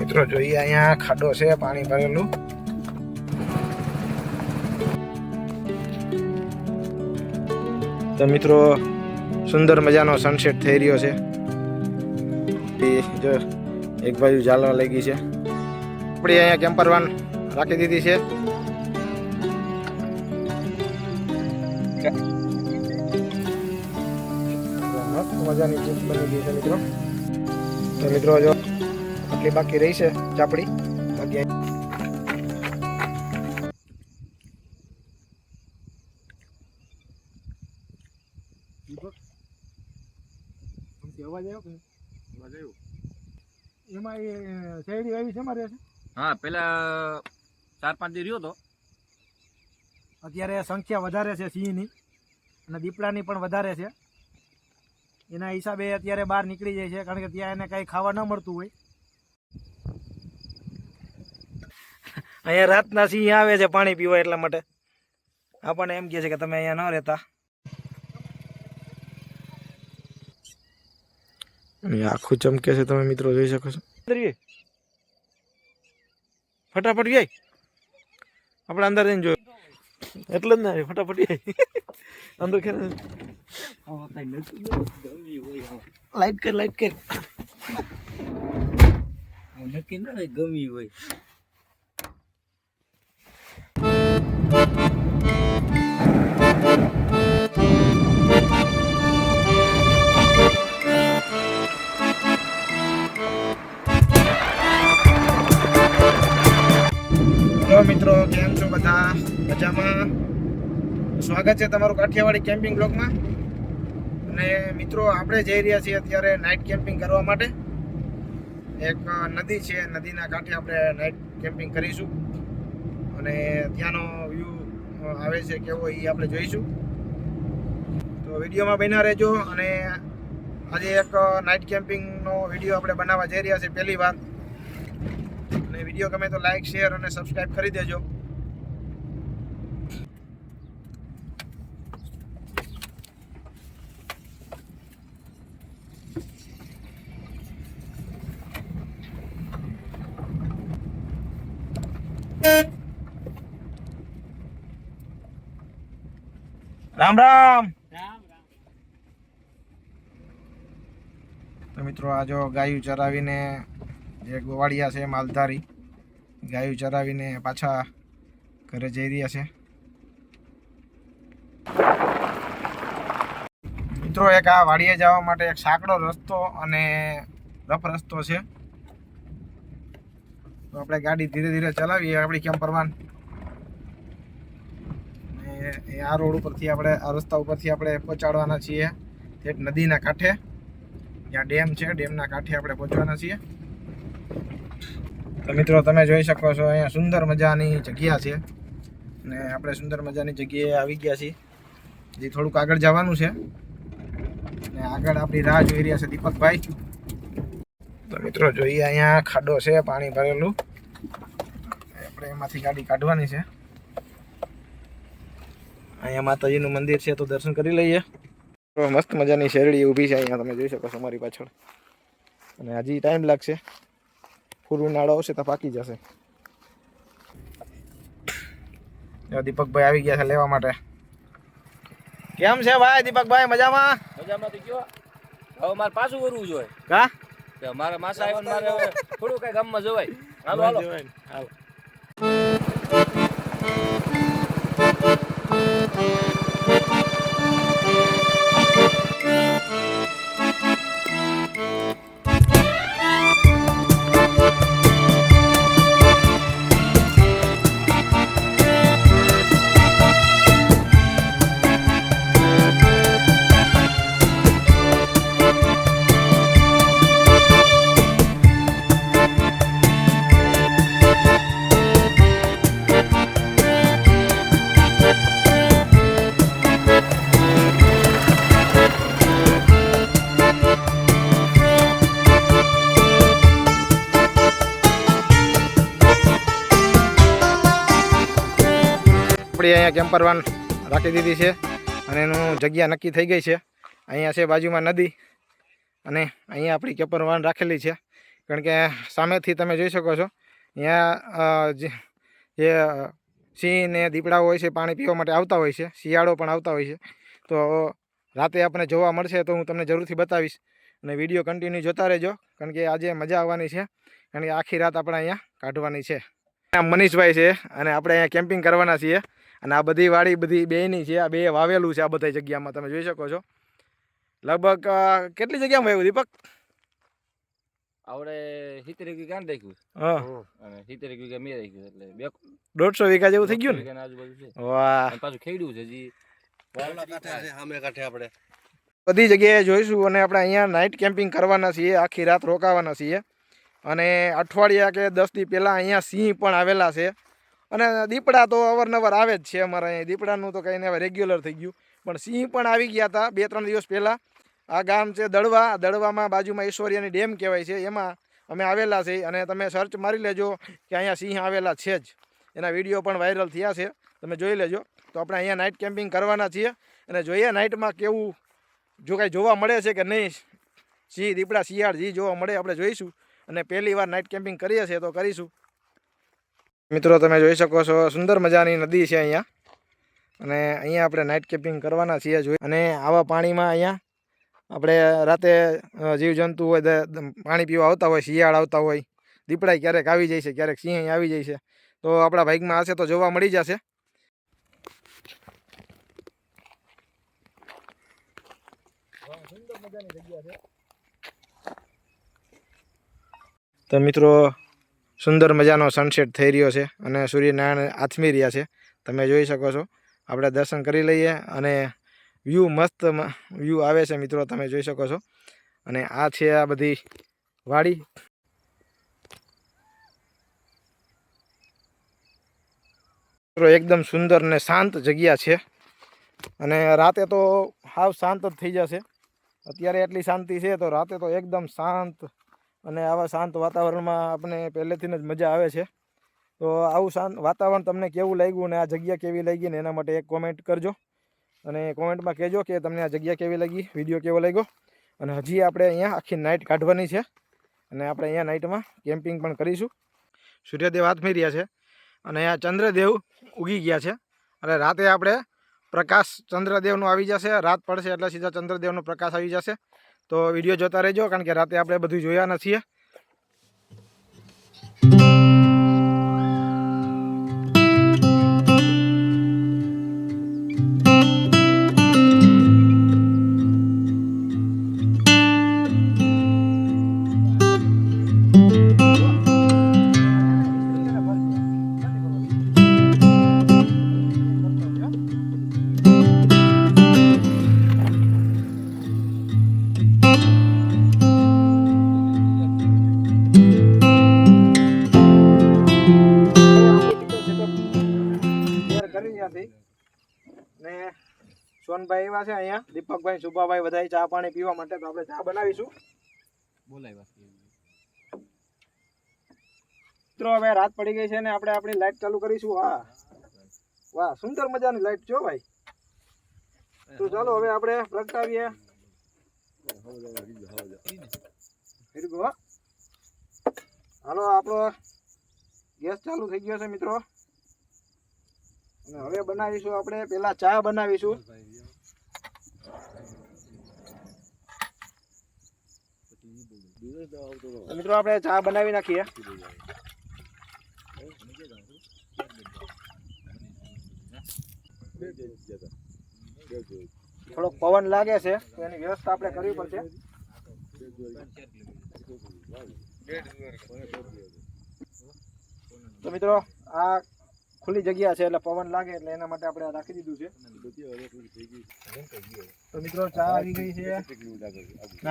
મિત્રો જોઈએ અહીંયા ખાડો છે, પાણી ભરેલું. તો મિત્રો સુંદર મજાનો સનસેટ થઈ રહ્યો છે. જો એક બાજુ ચાલવા લાગી છે. આપણે અહીંયા કેમ્પર વાન રાખી દીધી છે. મજાની ચીજ બની ગઈ છે મિત્રો. તો મિત્રો જો આટલી બાકી રહી છે ચાપડી. બાકી અવાજ આવ્યો કે અવાજ આવ્યો એમાં એ શેરડી વાવી છે મારે છે. હા, પેલા 4-5 દી રહ્યો તો. અત્યારે સંખ્યા વધારે છે સિંહની અને દીપડાની પણ વધારે છે. એના હિસાબે અત્યારે બહાર નીકળી જાય છે, કારણ કે ત્યાં એને કંઈ ખાવા ન મળતું હોય. અહીંયા રાતના સિંહ આવે છે પાણી પીવા, એટલા માટે આપણને એમ કહે છે કે તમે અહીંયા ન રહેતા. આખું ચમકે છે, તમે મિત્રો જોઈ શકો છો. ફટાફટ જાય આપણે અંદર જઈને જોયું એટલે જ ના ફટાફટ જાય અંદર ખેર લાઈટ કર નક્કી ના ગમી હોય. મિત્રો કેમ છો બધા? મજામાં? સ્વાગત છે તમારું કાઠિયાવાડી કેમ્પિંગ બ્લોગમાં. અને મિત્રો આપણે જઈ રહ્યા છીએ અત્યારે નાઇટ કેમ્પિંગ કરવા માટે. એક નદી છે, નદીના કાંઠે આપણે નાઇટ કેમ્પિંગ કરીશું અને ત્યાંનો વ્યૂ આવે છે કેવો એ આપણે જોઈશું. તો વિડીયોમાં બન્યા રહેજો. અને આજે એક નાઇટ કેમ્પિંગનો વિડીયો આપણે બનાવવા જઈ રહ્યા છીએ પહેલી વાર. અને વિડીયો ગમે તો લાઈક, શેર અને સબસ્ક્રાઈબ કરી દેજો. રામ રામ. તો મિત્રો આ જો ગાયું ચરાવીને જે ગોવાળિયા છે માલધારી, ગાયું ચરાવીને પાછા ઘરે જઈ રહ્યા છે. મિત્રો એક આ વાડીએ જવા માટે એક સાંકડો રસ્તો અને રફ રસ્તો છે. તો આપણે ગાડી ધીરે ધીરે ચલાવીએ આપણી કેમ્પર વાન. અને આ રોડ ઉપરથી આપણે આ રસ્તા ઉપરથી આપણે પહોંચાડવાના છીએ ઠેઠ નદીના કાંઠે. જ્યાં ડેમ છે, ડેમના કાંઠે આપણે પહોંચવાના છીએ. તો મિત્રો તમે જોઈ શકો છો અહીંયા સુંદર મજાની જગ્યા છે અને આપણે સુંદર મજાની જગ્યાએ આવી ગયા છીએ. જે થોડુંક આગળ જવાનું છે અને આગળ આપણી રાહ જોઈ રહ્યા છે દીપકભાઈ. તો મિત્રો જોઈએ અહીંયા ખાડો છે, પાણી ભરેલું. આપણે એમાંથી ગાડી કાઢવાની છે. અહીંયા માતાજીનું મંદિર છે, તો દર્શન કરી લઈએ. મસ્ત મજાની શેરડી ઊભી છે અહીંયા, તમે જોઈ શકો છો મારી પાછળ. અને હજી ટાઈમ લાગશે, ફૂલ ઉનાળો આવશે તો પાકી જશે. દીપકભાઈ આવી ગયા છે લેવા માટે. કેમ છે ભાઈ દીપકભાઈ? મજામાં? મજામાં તો ગયો. હવે મારે પાછું કરવું જોઈએ. કા મારે માસા આવ્યો, મારે થોડું કઈ ગામમાં જવાય. હાલો હાલો હાલો. અહીંયા કેમ્પર વાન રાખી દીધી છે અને એનું જગ્યા નક્કી થઈ ગઈ છે. અહીંયા છે બાજુમાં નદી અને અહીંયા આપણી કેમ્પર વાન રાખેલી છે. કારણ કે સામેથી તમે જોઈ શકો છો અહીંયા જે સિંહ ને દીપડાઓ હોય છે પાણી પીવા માટે આવતા હોય છે, શિયાળો પણ આવતા હોય છે. તો રાતે આપણને જોવા મળશે તો હું તમને જરૂરથી બતાવીશ અને વિડીયો કન્ટિન્યુ જોતા રહેજો, કારણ કે આજે મજા આવવાની છે, કારણ કે આખી રાત આપણે અહીંયા કાઢવાની છે. મનીષભાઈ છે અને આપણે અહીંયા કેમ્પિંગ કરવાના છીએ અને આ બધી વાડી બધી બેની છે, આ બે વાવેલું છે આ બધી જગ્યામાં તમે જોઈ શકો છો. લગભગ કેટલી જગ્યામાં વાવ્યું દીપક? આવડે 70 વીઘા કાંડ રાખ્યું હા અને 70 વીઘા મેં રાખ્યું, એટલે 150 વીઘા જેવું થઈ ગયું ને. વીઘાના આજુબાજુ છે. વાહ, અને પાછું ખેડ્યું છે હજી સામે કાંઠે આપણે બધી જગ્યાએ જોઈશું અને આપણે અહીંયા નાઇટ કેમ્પિંગ કરવાના છીએ, આખી રાત રોકાવાના છીએ. અને અઠવાડિયા કે 10 દી પહેલાં અહીંયા સિંહ પણ આવેલા છે અને દીપડા તો અવારનવાર આવે જ છે અમારે અહીંયા. દીપડાનું તો કંઈને હવે રેગ્યુલર થઈ ગયું, પણ સિંહ પણ આવી ગયા હતા 2-3 દિવસ પહેલાં. આ ગામ છે દડવા, દડવામાં બાજુમાં ઈશ્વરિયાની ડેમ કહેવાય છે, એમાં અમે આવેલા છે અને તમે સર્ચ મારી લેજો કે અહીંયા સિંહ આવેલા છે જ. એના વિડીયો પણ વાયરલ થયા છે, તમે જોઈ લેજો. તો આપણે અહીંયા નાઇટ કેમ્પિંગ કરવાના છીએ અને જોઈએ નાઇટમાં કેવું, જો કાંઈ જોવા મળે છે કે નહીં, સિંહ દીપડા શિયાળ જે જોવા મળે આપણે જોઈશું. અને પહેલી વાર નાઇટ કેમ્પિંગ કરીએ છીએ તો કરીશું. મિત્રો તમે જોઈ શકો છો સુંદર મજાની નદી છે અહીંયા અને અહીંયા આપણે નાઇટ કેમ્પિંગ કરવાના છીએ. અને આવા પાણીમાં અહીંયા આપણે રાતે જીવજંતુ હોય પાણી પીવા આવતા હોય, શિયાળ આવતા હોય, દીપડા ક્યારેક આવી જાય છે, ક્યારેક સિંહ આવી જાય છે. તો આપણા ભાગમાં હશે તો જોવા મળી જશે. તો મિત્રો સુંદર મજાનો સનસેટ થઈ રહ્યો છે અને સૂર્યનારાયણ આથમી રહ્યા છે, તમે જોઈ શકો છો. આપણે દર્શન કરી લઈએ અને વ્યૂ મસ્ત વ્યૂ આવે છે મિત્રો, તમે જોઈ શકો છો. અને આ છે આ બધી વાડી. મિત્રો એકદમ સુંદર ને શાંત જગ્યા છે અને રાતે તો હાવ શાંત જ થઈ જશે. અત્યારે એટલી શાંતિ છે તો રાતે તો એકદમ શાંત, અને આવા શાંત વાતાવરણમાં આપણે પહેલેથી જ મજા આવે છે. તો આવું શાંત વાતાવરણ તમને કેવું લાગ્યું અને આ જગ્યા કેવી લાગી ને એના માટે એક કોમેન્ટ કરજો અને કોમેન્ટમાં કહેજો કે તમને આ જગ્યા કેવી લાગી, વિડીયો કેવો લાગ્યો. અને હજી આપણે અહીંયા આખી નાઇટ કાઢવાની છે અને આપણે અહીંયા નાઇટમાં કેમ્પિંગ પણ કરીશું. સૂર્યદેવ આથમી રહ્યા છે અને આ ચંદ્રદેવ ઉગી ગયા છે અને રાતે આપણે પ્રકાશ ચંદ્રદેવનો આવી જશે. રાત પડશે એટલે સીધા ચંદ્રદેવનો પ્રકાશ આવી જશે. તો વિડીયો જોતા રહેજો, કારણ કે રાતે આપણે બધું જોયા નથી. ને સોનભાઈ એવા છે અહીંયા, દીપકભાઈ, શુભાભાઈ બધા ચા પાણી પીવા માટે. તો આપણે ચા બનાવીશું. મિત્રો હવે રાત પડી ગઈ છે ને આપણે આપણી લાઈટ ચાલુ કરીશું. હા વાહ, સુંદર મજાની લાઈટ છો ભાઈ. તો ચાલો હવે આપણે પ્રગટાવીએ. હાલો, આપણો ગેસ ચાલુ થઈ ગયો છે મિત્રો. અને હવે બનાવીશું આપણે, પેલા ચા બનાવીશું. મિત્રો આપણે ચા બનાવી નાખીએ. થોડોક પવન લાગે છે તો એની વ્યવસ્થા આપણે કરવી પડશે. તો મિત્રો આ ખુલ્લી જગ્યા છે એટલે પવન લાગે એટલે એના માટે આપણે રાખી દીધું છે. તો મિત્રો ચા આવી ગઈ છે.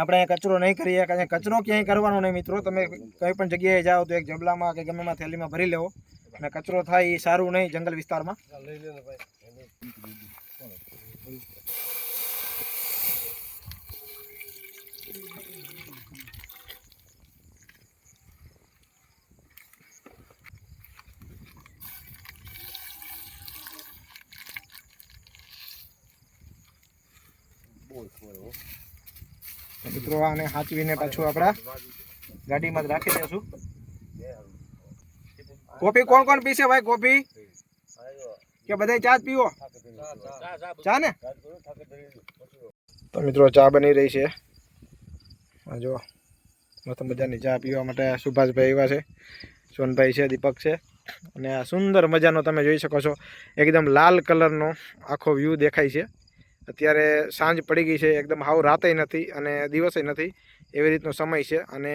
આપણે કચરો નહીં કરીએ, કચરો ક્યાંય કરવાનો નહીં મિત્રો. તમે કઈ પણ જગ્યાએ જાઓ તો એક જબલામાં કે ગમે એમાં થેલીમાં ભરી લેવો, અને કચરો થાય એ સારું નહીં જંગલ વિસ્તારમાં. મિત્રો આને સાચવીને પાછું આપણા ગાડીમાં જ રાખી દઈશું. કોફી કોણ કોણ પીશે ભાઈ? કોફી કે બધાય ચા જ પીવો? ચા ને? તો મિત્રો ચા બની રહી છે. આ જો મસ્ત મજાની ચા પીવા માટે સુભાષભાઈ આવ્યા છે, સોનભાઈ છે, દીપક છે. અને આ સુંદર મજાનો તમે જોઈ શકો છો એકદમ લાલ કલરનો આખો વ્યૂ દેખાય છે. અત્યારે સાંજ પડી ગઈ છે, એકદમ હાવ રાતે નથી અને દિવસે નથી, એવી રીતનો સમય છે. અને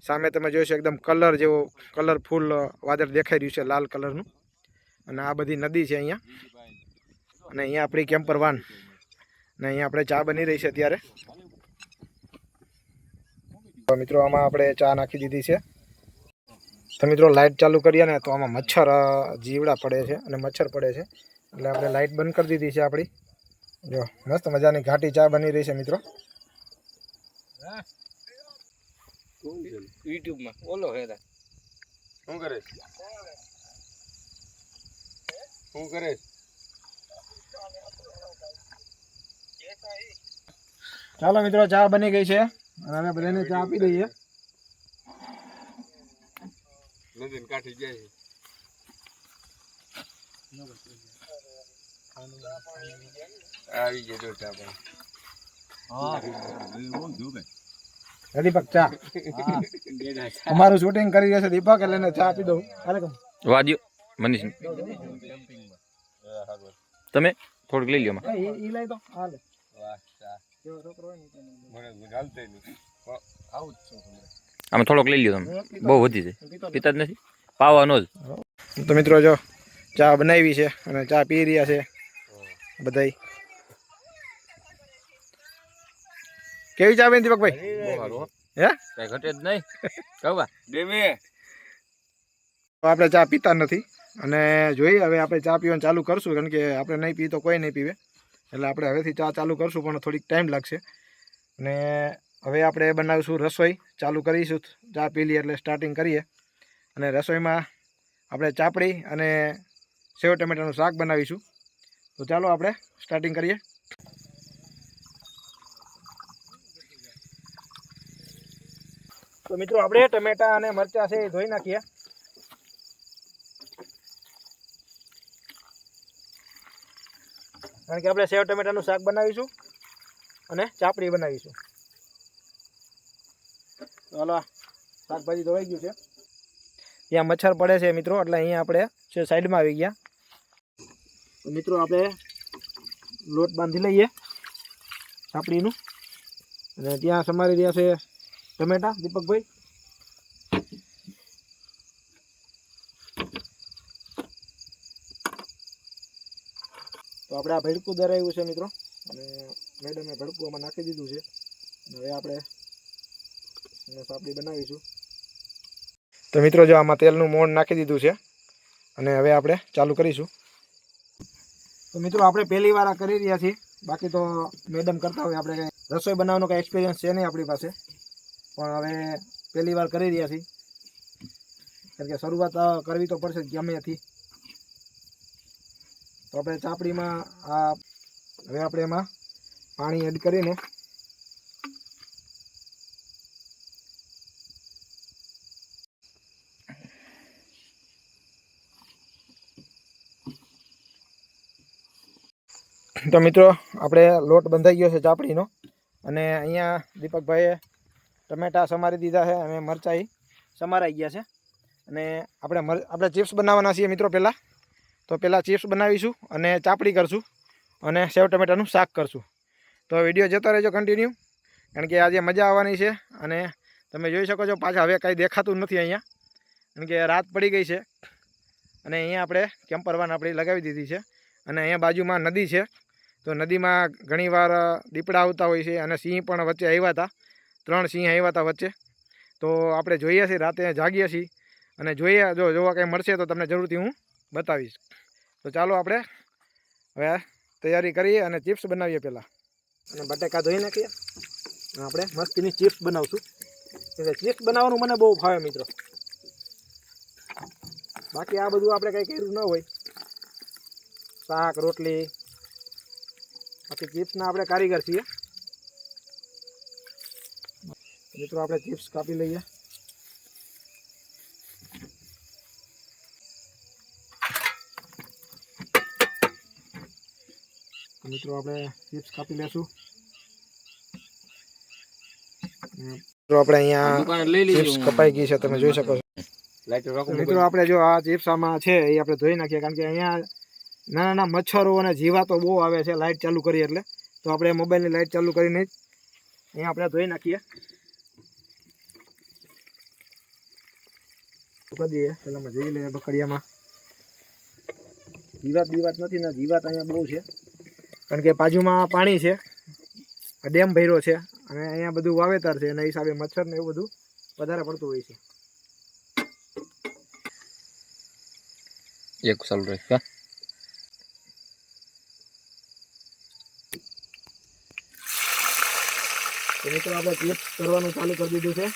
સામે તમે જોઈશો એકદમ કલર જેવો કલરફુલ વાદળ દેખાઈ રહ્યું છે લાલ કલરનું. અને આ બધી નદી છે અહીંયા, અને અહીંયા આપણી કેમ્પર વાન, અને અહીંયા આપણે ચા બની રહી છે અત્યારે. તો મિત્રો આમાં આપણે ચા નાખી દીધી છે. તો મિત્રો લાઇટ ચાલુ કરીએ ને તો આમાં મચ્છર જીવડા પડે છે અને મચ્છર પડે છે, એટલે આપણે લાઇટ બંધ કરી દીધી છે આપણી. જો મસ્ત મજાની ઘાટી ચા બની રહી છે મિત્રો. યુટ્યુબમાં ઓલો હેરા શું કરે? શું કરે? ચાલો મિત્રો ચા બની ગઈ છે અને હવે બધાને ચા આપી દઈએ. નદીને કાઠી જાય છે. આવી ગયો તો ચા પણ. દીપક ચા અમારું શૂટિંગ કરી રહ્યા છે દીપક, એટલે એને ચા આપી દઉં. વાદ્યો મનીષ તમે થોડુંક લઈ લ્યો ઈ લઈ તો હાલે. વાહ ચા. મને ગાલતે નહીં. આવું જ છું તમને. આમાં થોડોક લઈ લ્યો તમે, બહુ વધી જાય, પીતા જ નથી, પાવાનો જ. તો મિત્રો જો ચા બનાવી છે અને ચા પી રહ્યા છે બધાય. કેવી ચા બેન દીપકભાઈ? હે કઈ ઘટે જ નહીં કહવા દેવે તો આપણે ચા પીતા નથી અને જોઈએ હવે આપણે ચા પીવાનું ચાલુ કરશું, કારણ કે આપણે નહીં પી તો કોઈ નહીં પીવે, એટલે આપણે હવેથી ચા ચાલુ કરશું, પણ થોડીક ટાઈમ લાગશે. અને હવે આપણે બનાવીશું રસોઈ, ચાલુ કરીશું. ચા પી લઈએ એટલે સ્ટાર્ટિંગ કરીએ. અને રસોઈમાં આપણે ચાપડી અને સેવ ટમેટાનું શાક બનાવીશું. તો ચાલો આપણે સ્ટાર્ટિંગ કરીએ. તો મિત્રો આપણે ટમેટા અને મરચાં છે એ ધોઈ નાખીએ. કારણ કે આપણે સેવ ટમેટાનું શાક બનાવીશું અને ચાપડી બનાવીશું. ચાલો શાકભાજી ધોવાઈ ગયું છે. ત્યાં મચ્છર પડે છે મિત્રો, એટલે અહીંયા આપણે સાઈડમાં આવી ગયા. તો મિત્રો આપણે લોટ બાંધી લઈએ ચાપડીનું, અને ત્યાં સમારી રહ્યા છે ટમેટા દીપકભાઈ. તો આપણે આ ભડકું દરાવ્યું છે મિત્રો, અને મેડમે ભડકું આમાં નાખી દીધું છે. હવે આપણે ચાપડી બનાવીશું. તો મિત્રો જો આમાં તેલનું મોણ નાખી દીધું છે, અને હવે આપણે ચાલુ કરીશું. તો મિત્રો આપણે પહેલી વાર આ કરી રહ્યા છીએ, બાકી તો મેડમ કરતા હોય. આપણે રસોઈ બનાવવાનો કંઈ એક્સપિરિયન્સ છે નહીં આપણી પાસે, પણ હવે પહેલી વાર કરી રહ્યા છીએ, કારણ કે શરૂઆત કરવી તો પડશે ગમેથી. તો આપણે ચાપડીમાં હવે આપણે એમાં પાણી એડ કરીને તો મિત્રો આપણે લોટ બંધાઈ ગયો છે ચાપડીનો, અને અહીંયા દીપકભાઈએ ટમેટા સમારી દીધા છે અને મરચાઈ સમારાઈ ગયા છે. અને આપણે ચિપ્સ બનાવવાના છીએ મિત્રો. પહેલાં ચિપ્સ બનાવીશું અને ચાપડી કરશું અને સેવ ટમેટાનું શાક કરશું. તો વિડીયો જોતા રહેજો કન્ટિન્યુ, કારણ કે આજે મજા આવવાની છે. અને તમે જોઈ શકો છો પાછા હવે કાંઈ દેખાતું નથી અહીંયા, કારણ કે રાત પડી ગઈ છે. અને અહીંયા આપણે કેમ્પર વાન આપણી લગાવી દીધી છે, અને અહીંયા બાજુમાં નદી છે. તો નદીમાં ઘણીવાર દીપડા આવતા હોય છે, અને સિંહ પણ વચ્ચે આવ્યા હતા. 3 સિંહ આવ્યા હતા વચ્ચે. તો આપણે જોઈએ છીએ, રાતે જાગીએ છીએ અને જોઈએ, જો જોવા કંઈ મળશે તો તમને જરૂરથી હું બતાવીશ. તો ચાલો આપણે હવે તૈયારી કરીએ અને ચિપ્સ બનાવીએ પહેલાં. અને બટાકા ધોઈ નાખીએ, આપણે મસ્તીની ચિપ્સ બનાવશું. એટલે ચિપ્સ બનાવવાનું મને બહુ ફાવે મિત્રો. બાકી આ બધું આપણે કંઈ કર્યું ન હોય, શાક રોટલી, બાકી ચિપ્સના આપણે કારીગર છીએ. મિત્રો આપણે ચિપ્સ કાપી લઈએ. તો મિત્રો આપણે ચિપ્સ કાપી લેશું. મિત્રો આપણે અહીંયા દુકાને લઈ લેજો. ચિપ્સ કપાઈ ગઈ છે, તમે જોઈ શકો છો. લાઈટ રાખો. તો મિત્રો આપણે જો આ ચિપ્સ આમાં છે એ આપણે ધોઈ નાખીએ, કારણ કે અહીંયા નાના નાના મચ્છરો અને જીવાતો બહુ આવે છે લાઇટ ચાલુ કરીએ એટલે. તો આપણે મોબાઈલની લાઇટ ચાલુ કરીને જ અહીંયા આપણે ધોઈ નાખીએ. કરી દઈએ પેલા અમે જોઈ લઈએ બકડિયામાં જીવાત નથી ને, જીવાત અહીંયા બહુ છે, કારણ કે બાજુમાં પાણી છે, ડેમ ભર્યો છે અને અહીંયા બધું વાવેતર છે, એના હિસાબે મચ્છર ને એવું બધું વધારે પડતું હોય છે. એક ચાલુ રાખ. તો મિત્રો આપણે ચિપ્સ કરવાનું ચાલુ કરી દીધું છે.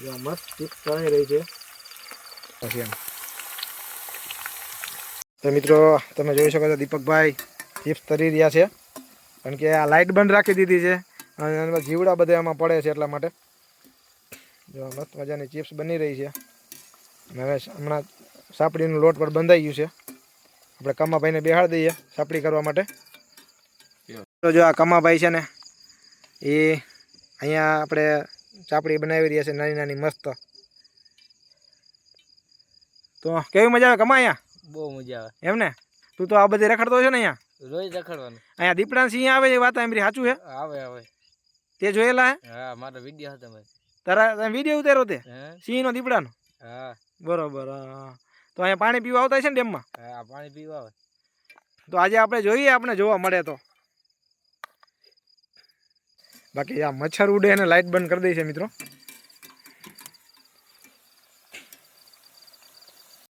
જો મસ્ત ચિપ્સ તળાઈ રહી છે. પછી એમ તો મિત્રો તમે જોઈ શકો છો દીપકભાઈ ચિપ્સ તરી રહ્યા છે, કારણ કે આ લાઇટ બંધ રાખી દીધી છે અને એમાં જીવડા બધા એમાં પડે છે, એટલા માટે. જો મસ્ત મજાની ચિપ્સ બની રહી છે. અને હવે હમણાં સાપડીનું લોટ પર બંધાઈ ગયું છે. આપણે કમાભાઈને બેહાડી દઈએ સાપડી કરવા માટે. તો જો આ કમાભાઈ છે ને એ અહીંયા આપણે ચાપડી બનાવી રહ્યા છે નાની નાની મસ્ત. તો કેવી મજા આવે કમા અહીંયા? બહુ મજા આવે. એમ ને? તું તો આ બધી રખડતો છે ને અહીંયા? રોજ રખડવાનું. અહીંયા દીપડા સિંહ આવે છે, વાત એમરી સાચું છે? આવે. તે જોયેલા હે? હા, મારો વિડિયો હતો ભાઈ. તારા વિડીયો ઉતાર્યો તે હે? સિંહનો દીપડાનો? હા. બરોબર. હા. તો અહીંયા પાણી પીવા આવતા છે ને ડેમમાં? હા, પાણી પીવા આવે. તો આજે આપણે જોઈએ, આપણે જોવા મળે તો. બાકી આ મચ્છર ઉડે અને લાઇટ બંધ કરી દઈ છે મિત્રો.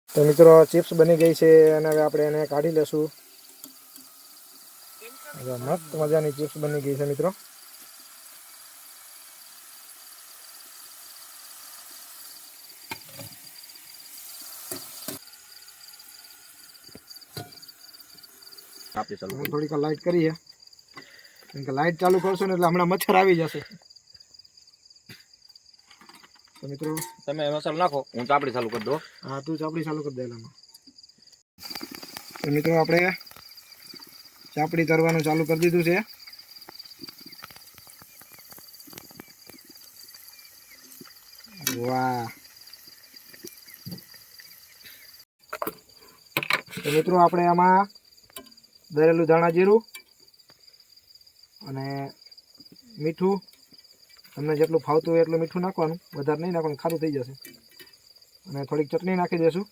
તો મિત્રો ચિપ્સ બની ગઈ છે અને હવે આપણે એને કાઢી લેશું. મસ્ત મજાની ચિપ્સ બની ગઈ છે મિત્રો. થોડીક લાઇટ કરીએ, કેમ કે લાઇટ ચાલુ કરશો ને એટલે હમણાં મચ્છર આવી જશે. તો મિત્રો તમે મસાલો નાખો, હું ચાપડી ચાલુ કરી દઉં. હા, તું ચાપડી ચાલુ કરી દે એલામાં. તો મિત્રો આપણે ચાપડી તરવાનું ચાલુ કરી દીધું છે. વાહ. તો મિત્રો આપણે આમાં દરેલું ધાણા જીરું અને મીઠું, તમને જેટલું ફાવતું હોય એટલું મીઠું નાખવાનું, વધારે નહીં નાખવાનું, ખારું થઈ જશે. અને થોડીક ચટણી નાખી દઈશું.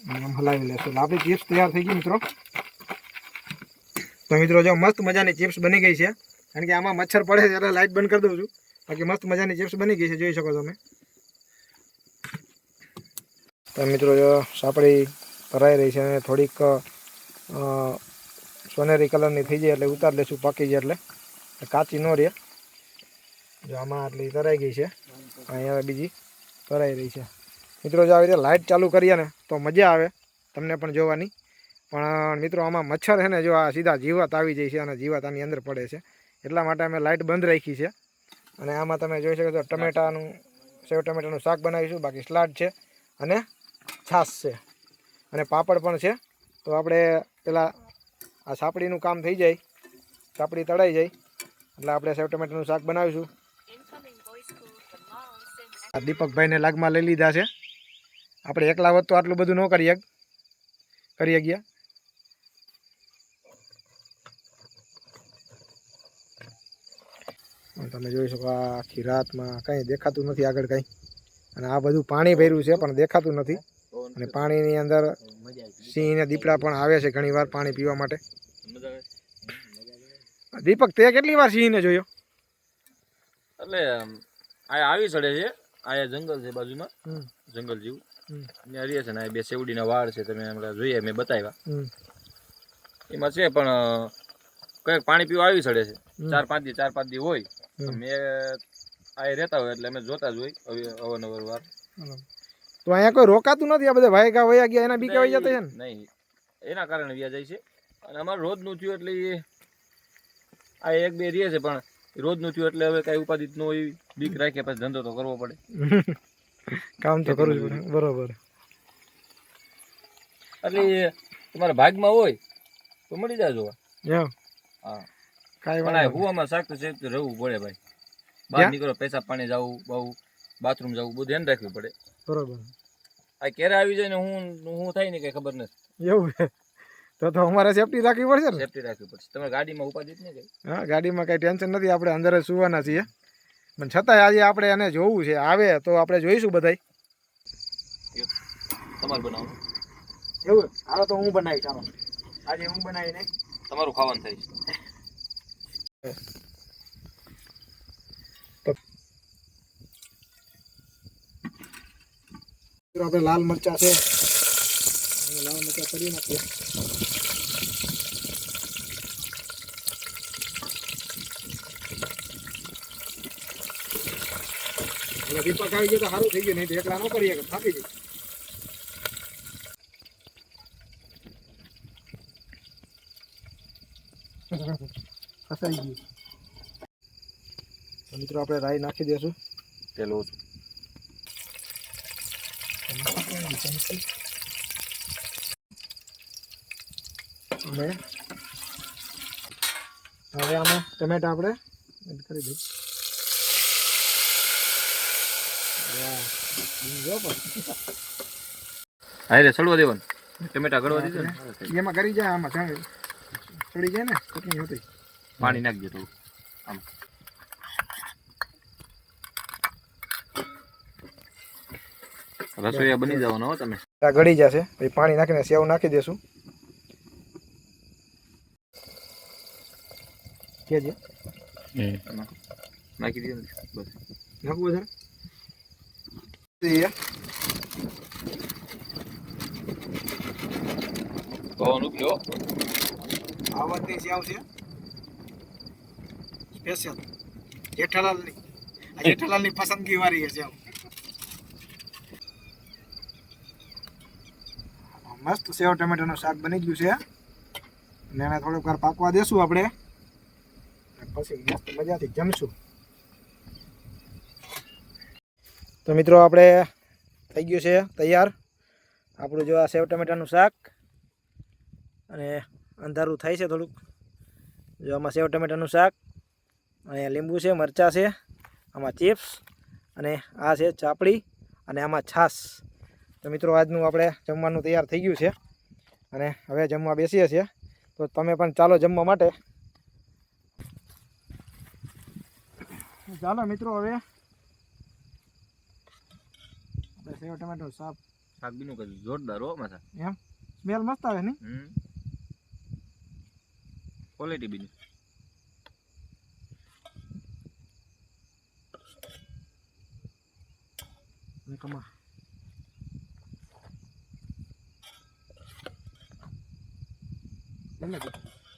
આમ હલાવી લેશું એટલે આપણી ચિપ્સ તૈયાર થઈ ગઈ મિત્રો. તો મિત્રો જો મસ્ત મજાની ચિપ્સ બની ગઈ છે, કારણ કે આમાં મચ્છર પડે છે એટલે લાઇટ બંધ કરી દઉં છું. બાકી મસ્ત મજાની ચિપ્સ બની ગઈ છે, જોઈ શકો તમે. તો મિત્રો જો સાપડી ભરાઈ રહી છે અને થોડીક સોનેરી કલરની થઈ જાય એટલે ઉતારી લઈશું, પાકી જાય એટલે કાચી ન રહે. જો આમાં આટલી તરાઈ ગઈ છે, અહીંયા બીજી તરાઈ રહી છે. મિત્રો જો આવી રીતે લાઇટ ચાલુ કરીએ ને તો મજા આવે તમને પણ જોવાની. પણ મિત્રો આમાં મચ્છર છે ને, જો આ સીધા જીવાત આવી જાય છે અને જીવાત આની અંદર પડે છે, એટલા માટે અમે લાઇટ બંધ રાખી છે. અને આમાં તમે જોઈ શકો છો ટમેટાનું, સેવ ટમેટાનું શાક બનાવીશું, બાકી સલાડ છે અને છાશ છે અને પાપડ પણ છે. તો આપણે પેલા આ સાપડીનું કામ થઈ જાય, સાપડી તળાઈ જાય એટલે આપણે સેવ ટમેટાનું શાક બનાવીશું. આ દીપકભાઈને લાગમાં લઈ લીધા છે. આપણે એકલા હોત તો આટલું બધું ન કરી ગયા. તમે જોઈ શકો આખી રાતમાં કંઈ દેખાતું નથી આગળ કંઈ, અને આ બધું પાણી ભર્યું છે પણ દેખાતું નથી. અને પાણીની અંદર સિંહ ને દીપડા પણ આવે છે ઘણી વાર પાણી પીવા માટે. દીપક, તે કેટલી વાર સિંહને જોયો? એટલે આ આવી ચડે છે, આ જંગલ છે બાજુમાં, જંગલ જેવું ત્યાં રહે છે ને. બે સેવડીના વાળ છે, તમે હમણાં જોઈએ મેં બતાવ્યા એમાં છે. પણ કંઈક પાણી પીવા આવી ચડે છે, 4-5 દી હોય. મેં આ રહેતા હોય એટલે અમે જોતા જ હોય અવારનવાર વાર. તો અહીંયા કોઈ રોકાતું નથી? આ બધા ભાઈ વયા ગયા એના બીકે વહી જતા છે ને? નહીં, એના કારણે વ્યા જાય છે. અને અમારે રોજનું થયું એટલે આ 1-2 રહે છે, પણ રોજનું થયું એટલે હવે કાંઈ ઉપાધિ ન હોય એવી બીક રાખીએ પછી ધંધો તો કરવો પડે. કામ તો કરવું જ પડે. બરોબર. એટલે એ તમારા ભાગમાં હોય તો મળી જાય જોવા. એમ હા કાંઈ પણ વાંધો આ હુવામાં શાક તો છે રહેવું પડે ભાઈ. બહાર નીકળો પેશાબ પાણી જવું બહુ બાથરૂમ જવું બધું ધ્યાન રાખવું પડે. બરોબર. આ ક્યારે આવી જાય ને હું થાય ને કઈ ખબર નથી. એવું છે તો અમારે સેફટી રાખવી પડશે ને. સેફટી રાખવી પડશે. તમારે ગાડીમાં ઉપાધિ જ નહીં કઈ. હા ગાડીમાં કાંઈ ટેન્શન નથી, આપણે અંદર જ સુવાના છીએ. પણ છતાંય આજે આપણે એને જોવું છે, આવે તો આપણે જોઈશું બધાય. તમારે બનાવવાનું એવું હાલો તો હું બનાવીશ. ચાલો આજે હું બનાવીને તમારું ખાવાનું થાય છે. આપણે લાલ મરચા છે, લાલ મરચા કરી નાખીએ. દીપક આવી ગયો તો સારું થઈ ગયું, નહીં તો એકલા ન કરીએ કે થાકી જાય. ફસાઈ ગયું. મિત્રો આપણે રાઈ નાખી દઈશું. તેલ ઓછું. અને હવે આમાં ટમેટા આપણે એડ કરી દઈએ. હા રે સળવા દેવાનું. ટમેટા ગળવા દીધું ને એમાં કરી જાય, આમાં ચડી જાય ને ચટણી હોતી. પાણી નાખજો થોડું આમ. રસોઈયા બની જવાનો હો તમે. આ ગળી જશે પછી પાણી નાખીને સેવ નાખી દેશું. કેજે નાખી દે બસ. નાખવું છે પવન ઉગ્યો. આવડની સેવ છે સ્પેશિયલ જેઠાલાલની પસંદગી વાળી છે સેવ. મસ્ત સેવ ટમેટાનું શાક બની ગયું છે અને એને થોડીક વાર પાકવા દેશું આપણે, પછી મસ્ત મજાથી જમશું. તો મિત્રો આપણે થઈ ગયું છે તૈયાર આપણું જો આ સેવ ટમેટાનું શાક. અને અંધારું થાય છે થોડુંક. જો આમાં સેવ ટમેટાનું શાક, અહીંયા લીંબુ છે, મરચાં છે, આમાં ચિપ્સ અને આ છે ચાપડી અને આમાં છાશ. તો મિત્રો આજનું આપણે જમવાનું તૈયાર થઈ ગયું છે અને હવે જમવા બેસીએ છીએ. તો તમે પણ ચાલો જમવા માટે. ચાલો મિત્રો હવે સેવ ટમેટો શાક બીનું કરું જોરદાર હો માથા. એમ સ્મેલ મસ્ત આવે ને. ક્વોલિટી બીનું. કમા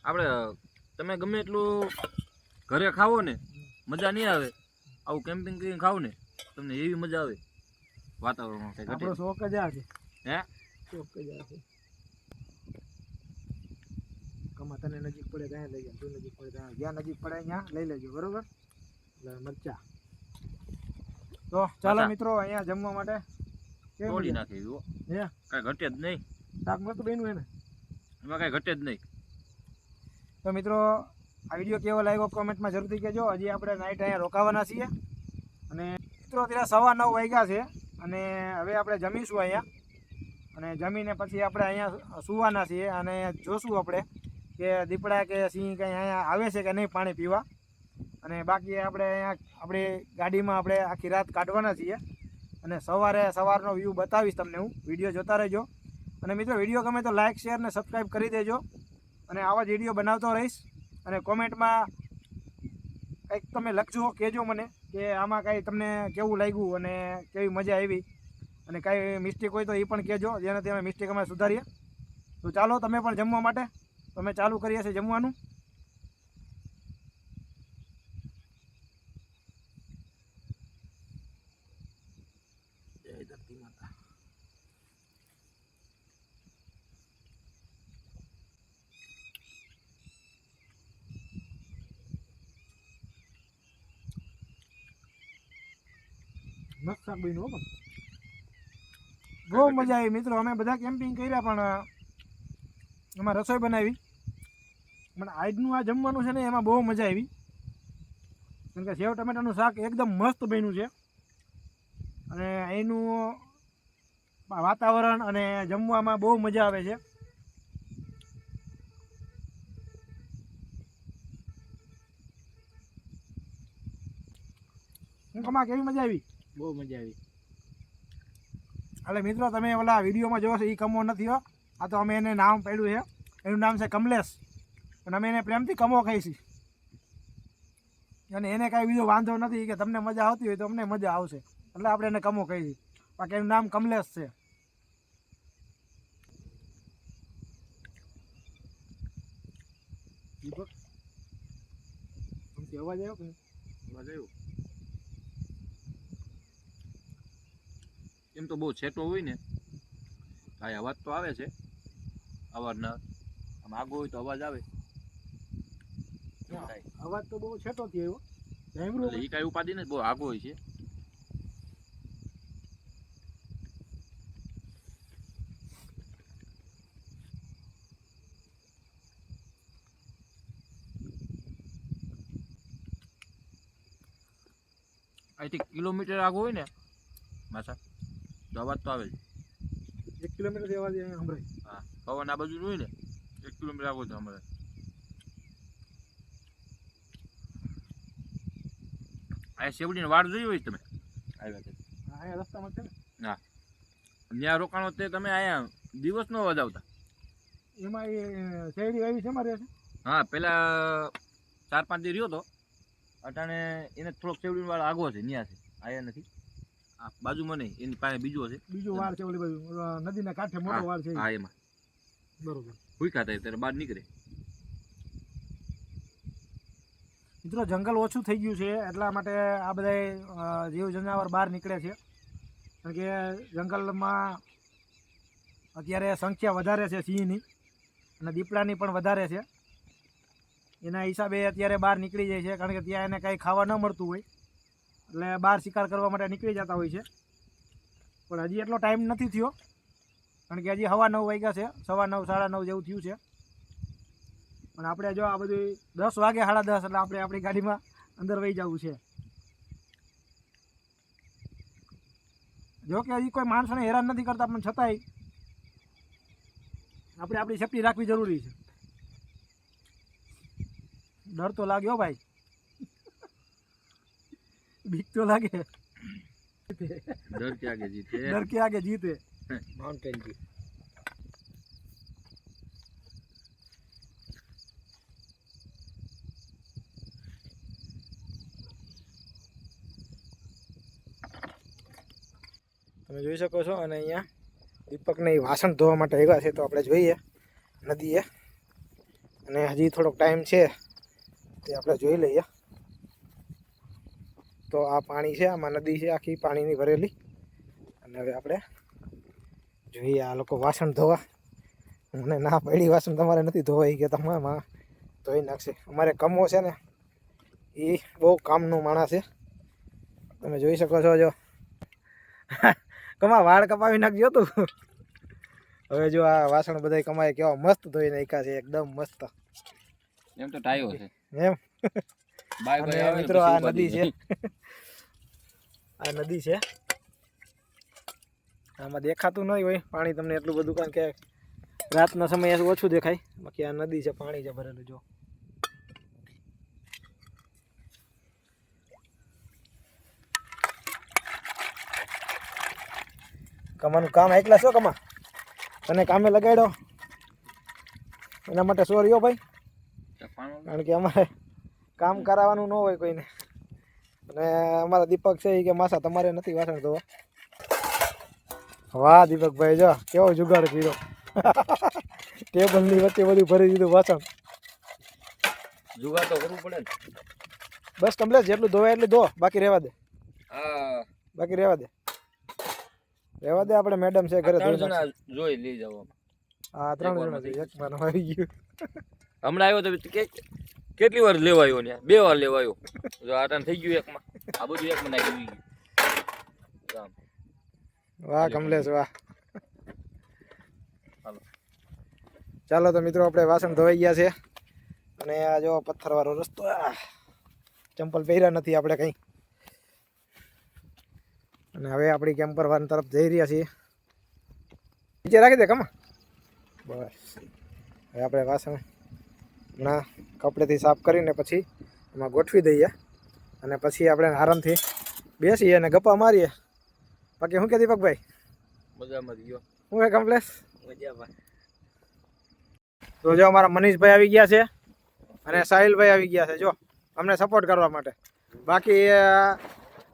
આપણે તમે ગમે એટલું ઘરે ખાવો ને મજા નહીં આવે, આવું કેમ્પિંગ કરીને ખાવ ને તમને એવી મજા આવે. વાતાવરણ આપણો શોખ જ આ છે. હે શોખ જ આ છે. કમા તને નજીક પડે ત્યાં લઈ જાય, તું નજીક પડે ત્યાં જ્યાં નજીક પડે ત્યાં લઈ લેજો, બરોબર. એટલે મરચા તો ચાલો મિત્રો અહીંયા જમવા માટે તોડી નાખી જુઓ. હે કાંઈ ઘટે જ નહીં. શાક મસ્ત બન્યું એને, એમાં કાંઈ ઘટે જ નહીં. તો મિત્રો આ વિડીયો કેવો લાગ્યો કોમેન્ટમાં જરૂરથી કહેજો. હજી આપણે નાઇટ અહીંયા રોકાવાના છીએ અને મિત્રો અત્યારે 9:15 વાગ્યા છે અને હવે આપણે જમીશું અહીંયા અને જમીને પછી આપણે અહીંયા સુવાના છીએ અને જોશું આપણે કે દીપડા કે સિંહ કંઈ અહીંયા આવે છે કે નહીં પાણી પીવા. અને બાકી આપણે અહીંયા આપણી ગાડીમાં આપણે આખી રાત કાઢવાના છીએ અને સવારનો વ્યૂ બતાવીશ તમને હું. વિડીયો જોતા રહેજો અને મિત્રો વિડીયો ગમે તો લાઇક શેર ને સબસ્ક્રાઈબ કરી દેજો અને આવા જ વિડીયો બનાવતો રહીશ. અને કોમેન્ટમાં કંઈક તમે લખજો, કહેજો મને કે આમાં કાંઈ તમને કેવું લાગ્યું અને કેવી મજા આવી અને કાંઈ મિસ્ટેક હોય તો એ પણ કહેજો, જેનાથી અમે મિસ્ટેક અમે સુધારીએ. તો ચાલો તમે પણ જમવા માટે તમે ચાલુ કરીએ છીએ જમવાનું. જય ધરતી માતા. મસ્ત શાક બન્યું હો. પણ બહુ મજા આવી મિત્રો. અમે બધા કેમ્પિંગ કર્યા પણ એમાં રસોઈ બનાવી. પણ આજનું આ જમવાનું છે ને એમાં બહુ મજા આવી. કેમ કે સેવ ટમેટાનું શાક એકદમ મસ્ત બન્યું છે. અને એનું વાતાવરણ અને જમવામાં બહુ મજા આવે છે. કમા કેવી મજા આવી? બહુ મજા આવી. એટલે મિત્રો તમે ઓલા વિડીયોમાં જોવો છો એ કમો નથી હો. આ તો અમે એને નામ પાડ્યું છે. એનું નામ છે કમલેશ. અને અમે એને પ્રેમથી કમો કહીશું. અને એને કાંઈ બીજો વાંધો નથી કે તમને મજા આવતી હોય તો અમને મજા આવશે, એટલે આપણે એને કમો કહીશું. બાકી એનું નામ કમલેશ છે. અવાજ આવ્યો કે અવાજ આવ્યો? એમ તો બહુ છેટો હોય ને હા અવાજ તો આવે છે અવાજના. આમ આગો હોય તો અવાજ આવે. અવાજ તો બહુ છેટો થયો એટલે એ કાંઈ ઉપાધિ નથી, બહુ આગો હોય છે. અહીંથી કિલોમીટર આગો હોય ને માછા તો અવાજ તો આવે જ. 1 કિલોમીટર અવાજ સંભળાય. હા પવન આ બાજુ હોય ને 1 કિલોમીટર આગો તો અમારે. આ શેવડીને વાડ જોઈ હોય તમે આવ્યા છે? હા રસ્તામાં છે ને. હા ત્યાં રોકાણો તે તમે અહીંયા દિવસ નો વધાવતા? એમાં એ શેરડી આવી છે મારે. હા પેલા 4-5 દી રહ્યો તો. અટાણે એને થોડોક શેવડી વાળો આગો છે ત્યાં છે, આયા નથી. આ બાજુમાં નહીં, એની પાસે બીજો છે. બીજો વાર છે ઓલી બાજુ નદીના કાંઠે મોટો વાર છે. હા એમાં બરોબર. ભૂખ્યા થાય ત્યારે બહાર નીકળે. મિત્રો જંગલ ઓછું થઈ ગયું છે એટલા માટે આ બધા જીવ જનાવર બહાર નીકળે છે. કારણ કે જંગલમાં અત્યારે સંખ્યા વધારે છે સિંહની અને દીપડાની પણ વધારે છે. એના હિસાબે અત્યારે બહાર નીકળી જાય છે, કારણ કે ત્યાં એને કાંઈ ખાવા ન મળતું હોય એટલે બહાર શિકાર કરવા માટે નીકળી જતા હોય છે. પણ હજી એટલો ટાઈમ નથી થયો, કારણ કે હજી 9:15 વાગ્યા છે, 9:15 9:30 જેવું થયું છે. પણ આપણે જો આ બધું 10 વાગે 10:30 એટલે આપણે આપણી ગાડીમાં અંદર વહી જવું છે. જો કે હજી કોઈ માણસોને હેરાન નથી કરતા, પણ છતાંય આપણે આપણી સેફટી રાખવી જરૂરી છે. ડર તો લાગ્યો ભાઈ, બીક તો લાગે. ડર કે આગે જીતે. ડર કે આગે જીતે. માઉન્ટેન જી. તમે જોઈ શકો છો. અને અહીંયા દીપકને વાસણ ધોવા માટે આવ્યા છે, તો આપણે જોઈએ નદીએ. અને હજી થોડોક ટાઈમ છે તે આપણે જોઈ લઈએ. તો આ પાણી છે, આમાં નદી છે આખી પાણીની ભરેલી. અને હવે આપણે જોઈએ આ લોકો વાસણ ધોવા. મને ના પડી વાસણ તમારે નથી ધોવાઈ ગયા, તમારે ધોઈ નાખશે. અમારે કમો છે ને એ બહુ કામનું માણસ છે, તમે જોઈ શકો છો. જો કમા વાળ કપાવી નાખજો તું. હવે જો આ વાસણ બધા કમાય કેવા મસ્ત ધોઈ નાખ્યા છે, એકદમ મસ્ત. એમ તો ટાયો છે એમ. બાય બાય આવે મિત્રો આ નદી છે, આ નદી છે. આમાં દેખાતું નહીં હોય પાણી તમને એટલું બધું, કારણ કે રાતના સમયે ઓછું દેખાય. બાકી આ નદી છે, પાણી છે ભરેલું. જો કમાનું કામ એકલા છો કમા? તને કામે લગાડ્યો એના માટે સોરીઓ ભાઈ, કારણ કે અમારે કામ કરાવવાનું ન હોય કોઈને. અને અમારા દીપક છે એ કે માસા તમારે નથી વાસણ ધોવા. વાહ દીપકભાઈ, જો કેવો જુગાડ કર્યો. ટેબલની વચ્ચે બધું ભરી દીધું વાસણ. જુગાડ તો કરવું પડે ને. બસ કમ્પ્લેટ, જેટલું ધોવાય એટલું ધો, બાકી રહેવા દે. હા બાકી રહેવા દે, રહેવા દે. આપણે મેડમ છે ઘરે ધોઈ નાખશે. જોઈ લઈ જાવ. હા 3 જણા છે, એક માનો આવી ગયું. હમણાં આવ્યો તો કેટલી વાર લેવાયો ને? 2 વાર લેવાયો. જો આટાન થઈ ગયું એકમાં. આ બધું એકમાં નાખી ગયું. રામ. વાહ કમલેશ વાહ. હાલો. ચાલો તો મિત્રો આપણે વાસણ ધોવાઈ ગયા છે અને આ જો પથ્થરવાળો રસ્તો ચંપલ પહેર્યા નથી આપણે કંઈ. અને હવે આપણી કેમ્પર વાન તરફ જઈ રહ્યા છીએ. નીચે રાખી દે કમા. બસ હવે આપણે વાસણ હમણાં કપડેથી સાફ કરીને પછી એમાં ગોઠવી દઈએ અને પછી આપણે આરામથી બેસીએ અને ગપ્પા મારીએ. બાકી શું કે દીપકભાઈ? મજામાં ગયો. શું હે કમ્પ્લેસ? મજામાં. તો જો અમારા મનીષભાઈ આવી ગયા છે અને સાહિલભાઈ આવી ગયા છે જો અમને સપોર્ટ કરવા માટે. બાકી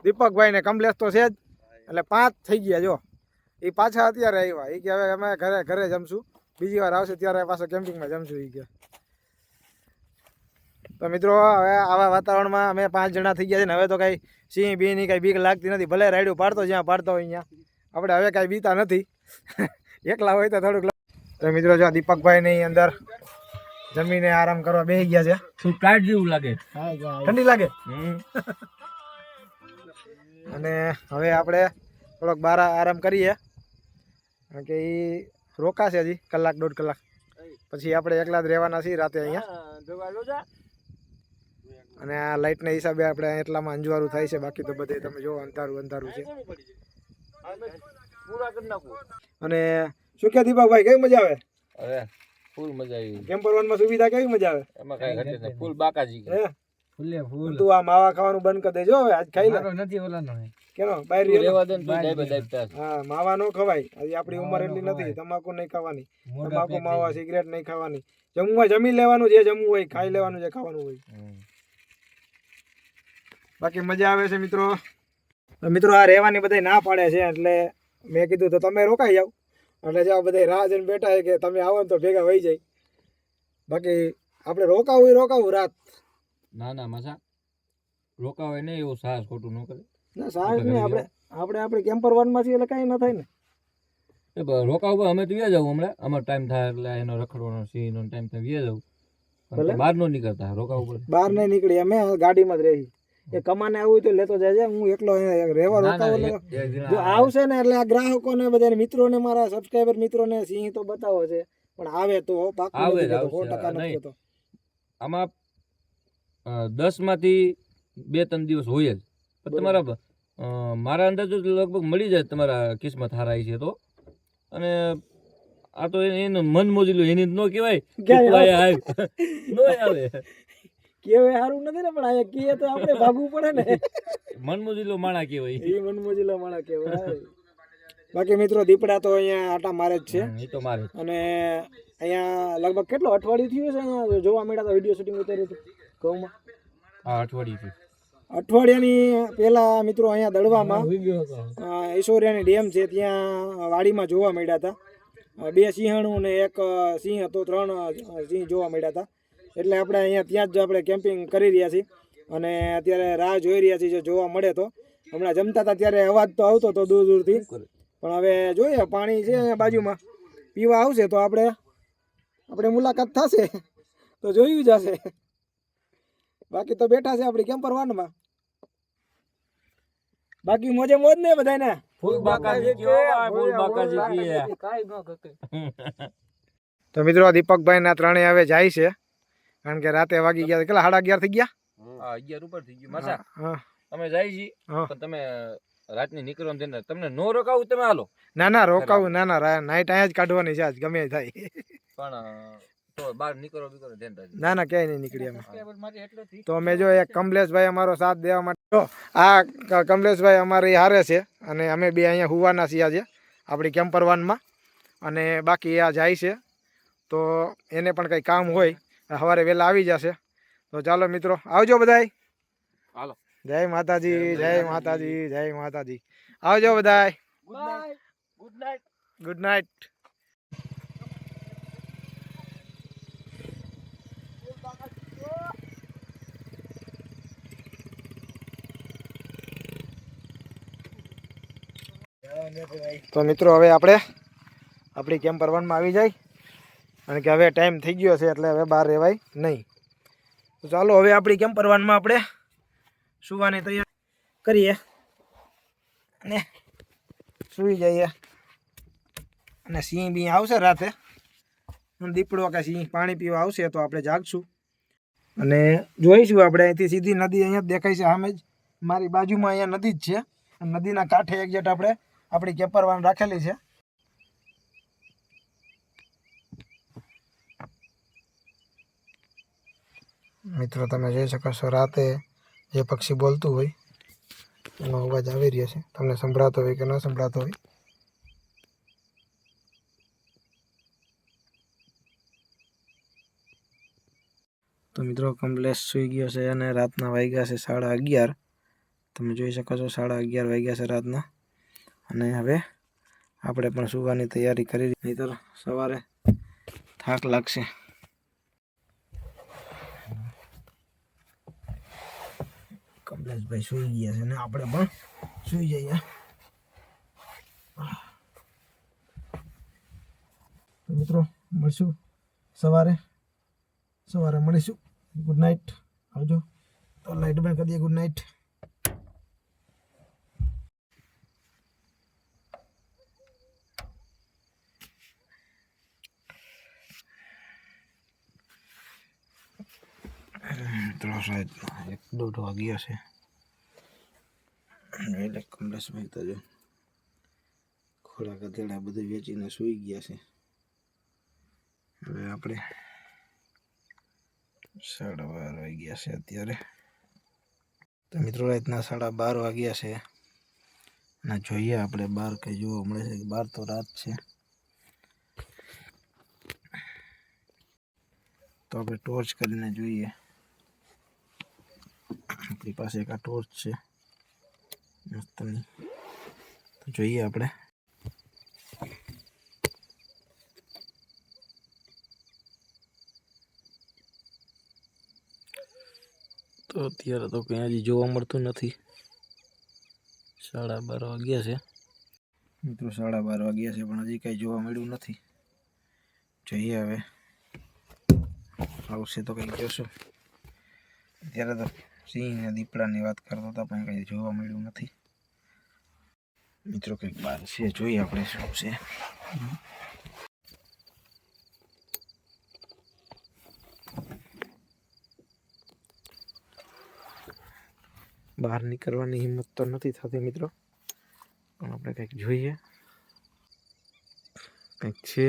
દીપકભાઈ ને કમલેશ તો છે જ, એટલે 5 થઈ ગયા જો. એ પાછા અત્યારે આવ્યા. એ કે હવે અમે ઘરે જમશું, બીજી વાર આવશે ત્યારે પાછો કેમ્પિંગમાં જમશું એ કે. તો મિત્રો હવે આવા વાતાવરણમાં અમે 5 જણા થઈ ગયા છે ને હવે તો કાંઈ સિંહ બીની કાંઈ બીક લાગતી નથી. ભલે રાયડું પાડતો જ્યાં પાડતો હોય અહીંયા, આપણે હવે કાંઈ બીતા નથી. એકલા હોય તો થોડુંક. તો મિત્રો જો દીપકભાઈ ની અંદર જમીને આરામ કરવા બેસી ગયા છે. શું ટાઈટ જેવું લાગે? ઠંડી લાગે. અને હવે આપણે થોડોક બહાર આરામ કરીએ કારણ કે એ રોકાશે હજી 1-1.5 કલાક પછી આપણે એકલા જ રહેવાના છીએ રાતે અહીંયા. અને આ લાઇટના હિસાબે આપણે એટલામાં અંજવાળું થાય છે, બાકી તો બધે તમે જો અંધારું છે. અને શું કે દીપકભાઈ કેવી મજા આવે? અરે ફૂલ મજા આવી. કેમ્પર વનમાં સુવિધા કેવી મજા આવે? એમાં કઈ ઘટે નહીં. ફૂલ બાકાજી. હે ફૂલ. તું આ માવા ખાવાનું બંધ કરી દેજો હવે, આજ ખાઈ લે. નથી ઓલાનો કેનો બહાર લેવા દે ને તું દાઈબા. હા માવા નો ખવાય. હજી આપણી ઉંમર એટલી નથી. તમાકુ નહીં ખાવાની, તમાકુ માવા સિગરેટ નહીં ખાવાની. જમવું હોય જમી લેવાનું, જે જમવું હોય ખાઈ લેવાનું, જે ખાવાનું હોય. બાકી મજા આવે છે મિત્રો. મિત્રો આ રહેવાની બધા ના પાડે છે એટલે મેં કીધું તો તમે રોકાઈ જાવ. એટલે જો બધા રાહ જોઈને બેઠા છે કે તમે આવો ને તો ભેગા વહી જાય. બાકી આપણે રોકાવું રાત. ના મસા રોકાવે નહીં, એવું સાહસ ખોટું ન કરે. ના સાહસ નહીં, આપણે કેમ્પર વનમાં છીએ એટલે કાંઈ ન થાય ને. રોકાવું અમે તો વ્યા જવું હમણાં. અમારો ટાઈમ થાય એટલે એનો રખડવાનો સિંહનો ટાઈમ થાય વ્યા જવું. બહાર નો નીકળતા, રોકાવું પડે. બહાર નહીં નીકળી, અમે ગાડીમાં જ રહી. એ કમાને આવું તો લેતો જાય છે. હું એકલો રહેવા રોકાવું. જો આવશે ને એટલે આ ગ્રાહકોને બધા મિત્રોને, મારા સબસ્ક્રાઈબર મિત્રોને સિંહ તો બતાવો છે, પણ આવે તો પાક્કું નથી કહેતો, 100% નથી કહેતો. આમાં 10 માંથી 2-3 દિવસ હોય જ. પણ તમારા મારા અંદાજો લગભગ મળી જાય તમારા કિસ્મત હારાઈ છે તો. અને આ તો એને મન મોજીલું એની ન કહેવાય. નો આવે કેવાય સારું નથી ને, પણ આ કીએ તો આપણે ભાગવું પડે ને. મન મોજીલો માણા કહેવાય. એ મન મોજીલો માણા કહેવાય. બાકી મિત્રો દીપડા તો અહીંયા આટા મારે જ છે. એ તો મારે. અને અહીંયા લગભગ કેટલો અઠવાડિયું થયું છે અહીંયા જોવા મળ્યા હતા, વિડીયો શૂટિંગ ઉતાર્યું હતું ઘઉંમાં. હા અઠવાડિયું. અઠવાડિયાની પહેલા મિત્રો અહીંયા દડવામાં ઈશ્વરિયાની ડેમ છે ત્યાં વાડીમાં જોવા મળ્યા હતા. 2 સિંહણું ને 1 સિંહ હતો, 3 સિંહ જોવા મળ્યા હતા. એટલે આપણે અહીંયા ત્યાં જ આપણે કેમ્પિંગ કરી રહ્યા છીએ અને અત્યારે રાહ જોઈ રહ્યા છીએ જો જોવા મળે તો. હમણાં જમતા હતા ત્યારે અવાજ તો આવતો હતો દૂરથી, પણ હવે જોઈએ પાણી છે અહીંયા બાજુમાં, પીવા આવશે તો આપણે મુલાકાત થશે તો જોયું જશે. બાકી તો બેઠા છે આપણી કેમ્પર વાનમાં. બાકી મોજે મોજ ને બધાને. ફૂલ બાકાજી તો મિત્રો દીપકભાઈ ના 3 હવે જાય છે કારણ કે રાતે વાગી ગયા. કેટલા 11:30 થઈ ગયા? 11 ઉપર થઈ ગયું. મસા અમે જાય છીએ પણ તમે રાતની નીકળવાનું છે, તમને નો રોકાવું તમે હાલો. ના રોકાવું, ના નાઈટ અહીંયા જ કાઢવાની છે આજ ગમે થાય. પણ તો બહાર નીકળો ધ્યાન રાખજો. ના ક્યાંય નહીં નીકળી અમે. તો અમે જો એક કમલેશભાઈ અમારો સાથ દેવા માટે, જો આ કમલેશભાઈ અમારી હારે છે અને અમે બે અહીંયા હુવાના છીએ આજે આપણી કેમ્પર વાનમાં. અને બાકી આ જાય છે તો એને પણ કંઈ કામ હોય સવારે વહેલા આવી જશે. તો ચાલો મિત્રો આવજો બધાય. હાલો. જય માતાજી, જય માતાજી, જય માતાજી. આવજો બધાય. Good night. તો મિત્રો હવે આપણે આપણી કેમ્પર વનમાં આવી જાય કારણ કે હવે ટાઈમ થઈ ગયો છે એટલે હવે બહાર રહેવાય નહીં. તો ચાલો હવે આપણી કેમ્પર વનમાં આપણે સુવાની તૈયારી કરીએ અને સૂઈ જઈએ. અને સિંહ બી આવશે રાતે, દીપડો કે સિંહ પાણી પીવા આવશે તો આપણે જાગશું અને જોઈશું. આપણે અહીંથી સીધી નદી અહીંયા જ દેખાય છે સામે જ, મારી બાજુમાં અહીંયા નદી જ છે. નદીના કાંઠે એક્ઝેક્ટ આપણે આપણી કેપરવાન રાખેલી છે. મિત્રો તમે જોઈ શકો છો રાતે જે પક્ષી બોલતું હોય એનો અવાજ આવી રહ્યો છે. તમને સંભળાતો હોય કે ન સંભળાતો હોય. તો મિત્રો કમ્પ્લેસ સૂઈ ગયો છે અને રાતના વાગ્યા છે 11:30. તમે જોઈ શકો છો 11:30 વાગ્યા છે રાતના. અને હવે આપણે પણ સૂવાની તૈયારી કરી, નહીંતર સવારે થાક લાગશે. કમલેશભાઈ સૂઈ ગયા છે ને આપણે પણ સૂઈ જઈએ. તો મિત્રો મળશું સવારે મળીશું. Good night. આવજો. તો લાઈટ બંધ કરી દઈએ. Good night. મિત્રો સાહેબ 1-1:30 વાગ્યા છે એટલે કમલેશભાઈ તો જો ખોરાક ગધેડા બધું વેચીને સૂઈ ગયા છે. હવે આપણે 12:30 વાગ્યા છે અત્યારે. તો મિત્રો રાતના 12:30 વાગ્યા છે અને જોઈએ આપણે બહાર કંઈ જોવા મળે છે. બહાર તો રાત છે તો આપણે ટોર્ચ કરીને જોઈએ. આપણી પાસે એક આ ટોર્ચ છે મસ્તની, તો જોઈએ આપણે. તો અત્યારે તો કંઈ હજી જોવા મળતું નથી. 12:30 વાગ્યા છે મિત્રો. 12:30 વાગ્યા છે પણ હજી કંઈ જોવા મળ્યું નથી. જોઈએ હવે આવશે તો કંઈક જોશું. અત્યારે તો સિંહ ને દીપડાની વાત કરતા હતા પણ કંઈ જોવા મળ્યું નથી. મિત્રો કંઈક બહાર છે, જોઈએ આપણે શું છે. બહાર નીકળવાની હિંમત તો નથી થતી મિત્રો, પણ આપણે કંઈક જોઈએ. કંઈક છે.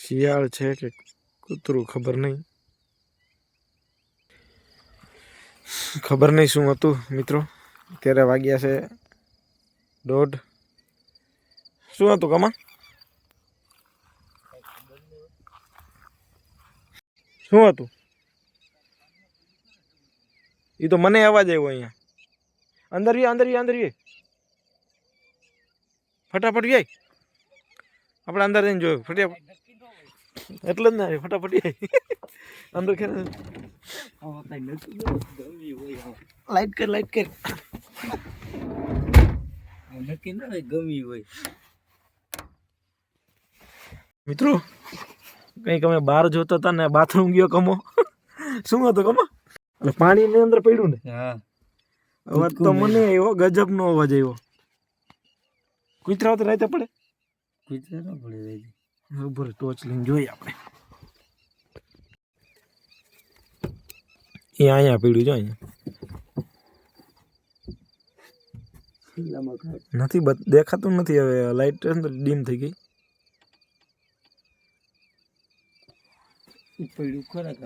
શિયાળ છે કે કૂતરું ખબર નહીં શું હતું મિત્રો. અત્યારે વાગ્યા છે 1:30. શું હતું કમા? શું હતું એ તો મને અવાજ આવ્યો અહીંયા. અંદર ફટાફટ જાય. આપણે અંદર જઈને જોયું ફટાફટ, એટલે જ ને ફટાફટ જાય અંદર. લાઈટ કર નક્કી ના ગમી હોય. મિત્રો કંઈક અમે બહાર જોતા હતા ને બાથરૂમ ગયો કમો. શું હતું કમો? એટલે પાણી ની અંદર પડ્યું ને. અવાજ તો મને આવ્યો, ગજબ નો અવાજ આવ્યો. કૂતરા તો રાતે પડે. કૂતરા ના પડે રાતે. ઉભો ટોર્ચ લઈને જોઈએ આપણે. એ અહીંયા પીડ્યું જો અહીંયા નથી દેખાતું નથી. હવે લાઈટ ડીમ થઈ ગઈ. પડ્યું ખોરાક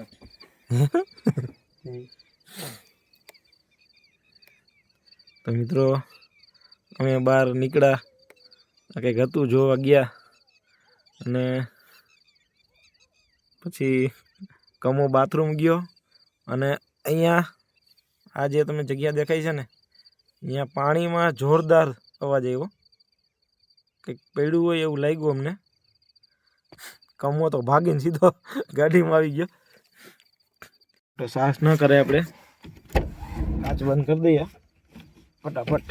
તો મિત્રો અમે બહાર નીકળ્યા, કંઈક હતું જોવા ગયા અને પછી કમો બાથરૂમ ગયો. અને અહીંયા આ જે તમે જગ્યા દેખાય છે ને, અહીંયા પાણીમાં જોરદાર અવાજ આવ્યો. કંઈક પડ્યું હોય એવું લાગ્યું અમને. કમો તો ભાગીને સીધો ગાડીમાં આવી ગયો. તો સાહસ ન કરે આપણે, કાચ બંધ કરી દઈએ. ફટાફટ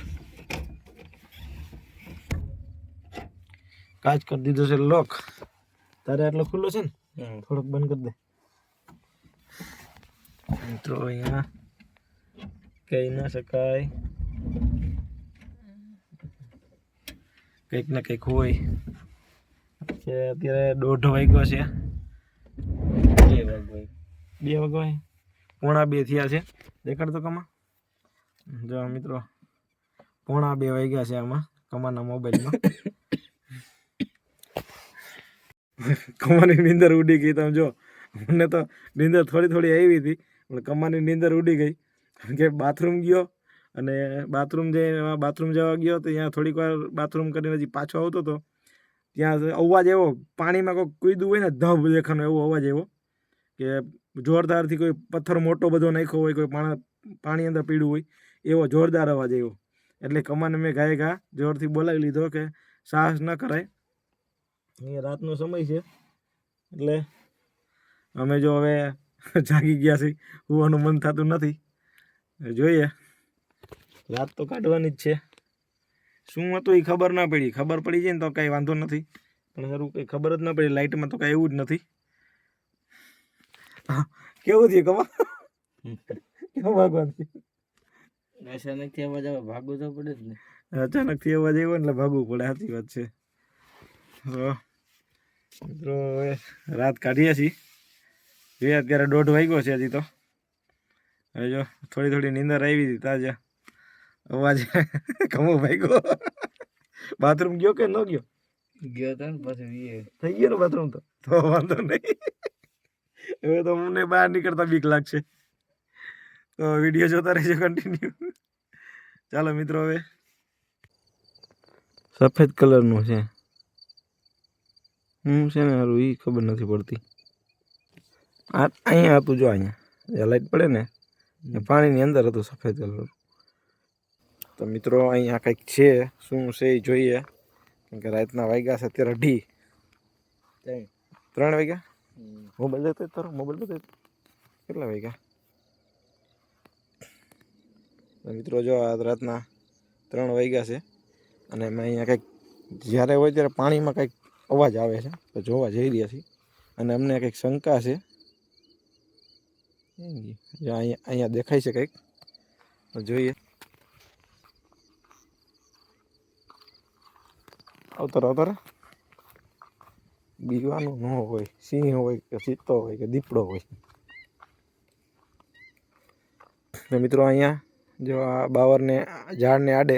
કાચ કરી દીધો છે લોક. તારે આટલો ખુલ્લો છે ને, થોડોક બંધ કરી દે. મિત્રો અહીંયા કહી ના શકાય, કંઈક ને કંઈક હોય. કે અત્યારે 1:30 વાગ્યો છે, 2 વાગ્યા, 1:45 થયા છે. દેખાડતો કમા જો મિત્રો, 1:45 વાગ્યા છે આમાં કમાના મોબાઈલમાં. કમાની નીંદર ઉડી ગઈ. તમે જો, મને તો નીંદર થોડી થોડી આવી હતી, પણ કમાની નીંદર ઉડી ગઈ. કારણ કે બાથરૂમ ગયો, અને બાથરૂમ જવા ગયો તો ત્યાં થોડીક વાર બાથરૂમ કરીને હજી પાછો આવતો હતો. ત્યાં અવાજ એવો, પાણીમાં કોઈ કૂદ્યું હોય ને ધબ દેખાનો એવો અવાજ એવો, કે જોરદારથી કોઈ પથ્થર મોટો બધો નાખ્યો હોય, કોઈ પાણી અંદર પીડ્યું હોય એવો જોરદાર અવાજ આવ્યો. એટલે કમાને મેં ઘા જોરથી બોલાવી લીધો કે સાહસ ન કરાય, એ રાતનો સમય છે. એટલે અમે જો હવે જાગી ગયા છીએ, હોવાનું મન થતું નથી. જોઈએ, રાત તો કાઢવાની જ છે. શું હતું એ ખબર ના પડી. ખબર પડી જાય ને તો કાંઈ વાંધો નથી, પણ સારું કંઈ ખબર જ ના પડી. લાઇટમાં તો કાંઈ એવું જ નથી. કેવું થયું કમા? કેવું ભાગવાનું થયું? અચાનકથી અવાજ આવે, ભાગવું તો પડે જ ને. અચાનકથી અવાજ આવ્યો એટલે ભાગવું પડે. સાચી વાત છે. મિત્રો હવે રાત કાઢીએ છીએ. જોઈએ અત્યારે 1:30 વાગ્યો છે હજી તો. હવે જો થોડી થોડી નીંદર આવી હતી તાજા. અવાજ કમો ભાગ્યો. બાથરૂમ ગયો કે ન ગયો? ગયો તો ને પછી થઈ ગયો ને બાથરૂમ તો વાંધો નહીં. હવે તો મને બહાર નીકળતા બીક લાગશે. તો વિડીયો જોતા રહેજો કન્ટિન્યુ. ચાલો મિત્રો, હવે સફેદ કલરનું છે. હું છે ને સારું એ ખબર નથી પડતી. અહીંયા હતું, જો અહીંયા લાઈટ પડે ને પાણીની અંદર હતું સફેદ કલર. તો મિત્રો અહીંયા કંઈક છે, શું છે એ જોઈએ. કેમ કે રાતના વાગ્યા છે અત્યારે 3 વાગ્યા. મોબાઈલ દેતો તારો મોબાઈલ બતાવ, કેટલા વાગ્યા? મિત્રો જો આ રાતના 3 વાગ્યા છે, અને મેં અહીંયા કંઈક જ્યારે હોય ત્યારે પાણીમાં કંઈક અવાજ આવે છે, તો જોવા જઈ રહ્યા છીએ. અને અમને કંઈક શંકા છે. જો અહીંયા દેખાય છે કંઈક, તો જોઈએ. અવતર બીવાનું ન હોય, સિંહ હોય કે ચિત્તો હોય કે દીપડો હોય. તો મિત્રો અહીંયા જો આ બાવરને ઝાડને આડે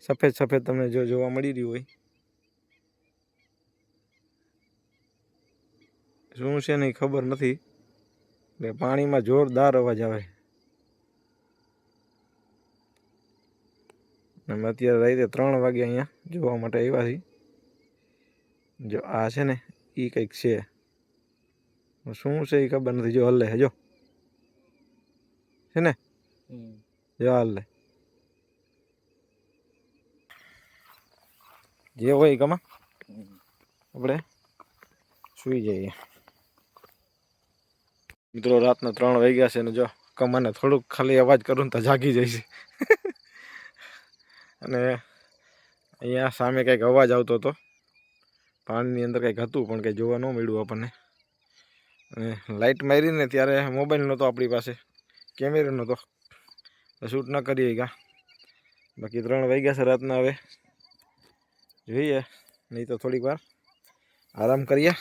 સફેદ સફેદ તમને જો જોવા મળી રહ્યું હોય, શું છે ને ખબર નથી. એટલે પાણીમાં જોરદાર અવાજ આવે. અમે અત્યારે રાતે 3 વાગે અહીંયા જોવા માટે આવ્યા છીએ. જો આ છે ને એ કંઈક છે, શું છે એ ખબર નથી. જો હલે જો છે ને, જો હલે જે હોય કમા આપણે સુઈ જઈએ. મિત્રો રાતના 3 વાગ્યા છે ને જો કમાને થોડુંક ખાલી અવાજ કરું ને તો જાગી જાય છે. અને અહીંયા સામે કંઈક અવાજ આવતો હતો, પાણીની અંદર કંઈક હતું, પણ કંઈ જોવા ન મળ્યું આપણને. અને લાઇટ મારીને ત્યારે મોબાઈલ નહોતો આપણી પાસે, કેમેરો નહોતો, શૂટ ન કરીએ ગયા. બાકી 3 વાગ્યા છે રાતના. હવે જોઈએ, નહીં તો થોડીક વાર આરામ કરીએ.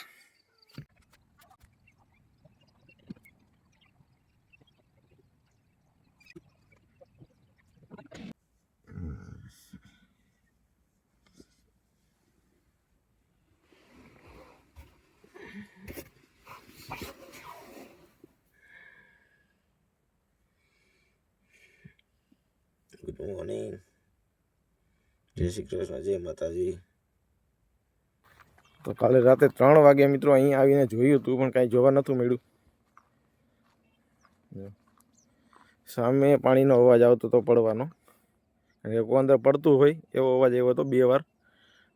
ગુડ મોર્નિંગ, જય શ્રી કૃષ્ણ, જય માતાજી. તો કાલે રાતે 3 વાગે મિત્રો અહીંયા આવીને જોયું હતું, પણ કાંઈ જોવા નહોતું મળ્યું. સામે પાણીનો અવાજ આવતો હતો પડવાનો, અને કોઈ અંદર પડતું હોય એવો અવાજ આવ્યો હતો 2 વાર.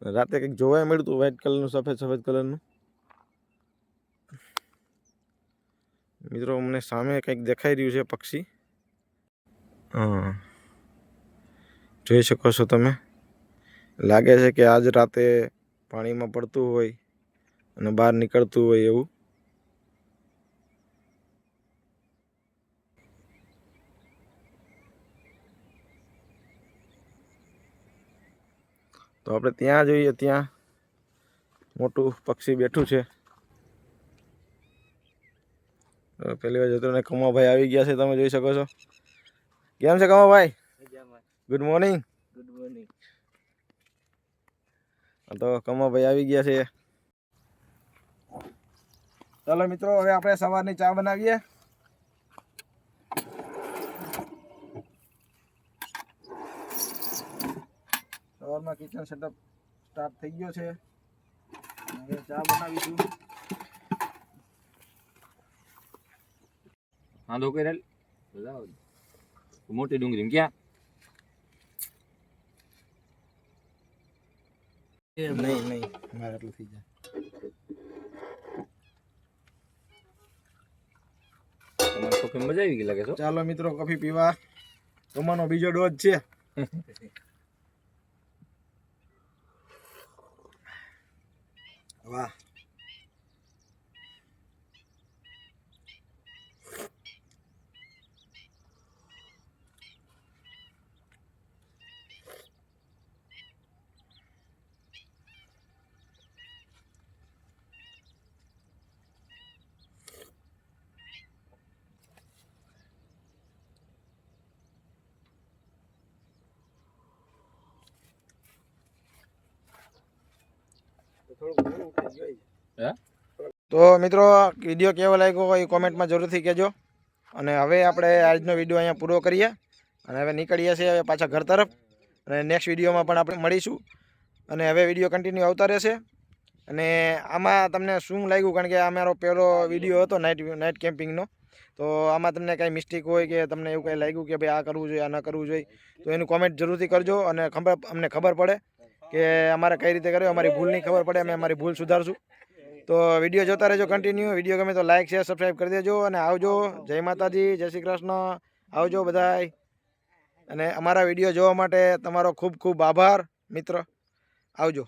રાતે કંઈક જોવા મળ્યું હતું, વ્હાઈટ કલરનું, સફેદ કલરનું. મિત્રો અમને સામે કંઈક દેખાઈ રહ્યું છે પક્ષી. હા, જોઈ શકો છો તમે, લાગે છે કે આજ રાતે પાણીમાં પડતું હોય અને બહાર નીકળતું હોય એવું. તો આપણે ત્યાં જોઈએ, ત્યાં મોટું પક્ષી બેઠું છે. પેલી વાર જતો ને કમાભાઈ આવી ગયા છે, તમે જોઈ શકો છો. કેમ છે Kamabhai? Good morning. Good morning. તો કમાભાઈ આવી ગયા છે. ચાલો મિત્રો, હવે આપણે સવારની ચા બનાવીએ. સવારમાં કિચન સેટઅપ સ્ટાર્ટ થઈ ગયો છે. હવે ચા બનાવીશું. હા દો કરેલ મોટી ડુંગળી ક્યાં? નહીં મારે એટલું થઈ જાય. તમારે કોફી મજા આવી ગઈ લાગે છે. ચાલો મિત્રો, કોફી પીવા. તમારો બીજો ડોઝ છે. વાહ. તો મિત્રો, વિડીયો કેવો લાગ્યો હોય એ કોમેન્ટમાં જરૂરથી કહેજો. અને હવે આપણે આજનો વિડીયો અહીંયા પૂરો કરીએ અને હવે નીકળીએ છીએ હવે પાછા ઘર તરફ. અને નેક્સ્ટ વિડીયોમાં પણ આપણે મળીશું. અને હવે વિડીયો કન્ટિન્યુ આવતા રહેશે. અને આમાં તમને શું લાગ્યું, કારણ કે આ મારો પહેલો વિડીયો હતો નાઇટ કેમ્પિંગનો. તો આમાં તમને કાંઈ મિસ્ટેક હોય કે તમને એવું કાંઈ લાગ્યું કે ભાઈ આ કરવું જોઈએ, આ ન કરવું જોઈએ, તો એનું કોમેન્ટ જરૂરથી કરજો. અને અમને ખબર પડે કે અમારે કઈ રીતે કર્યો, અમારી ભૂલની ખબર પડે, અમે અમારી ભૂલ સુધારશું. તો વિડીયો જોતા રહેજો કન્ટિન્યુ. વિડીયો ગમે તો લાઇક શેર સબસ્ક્રાઈબ કરી દેજો. અને આવજો. જય માતાજી, જય શ્રી કૃષ્ણ. આવજો બધાય. અને અમારા વિડીયો જોવા માટે તમારો ખૂબ ખૂબ આભાર મિત્ર. આવજો.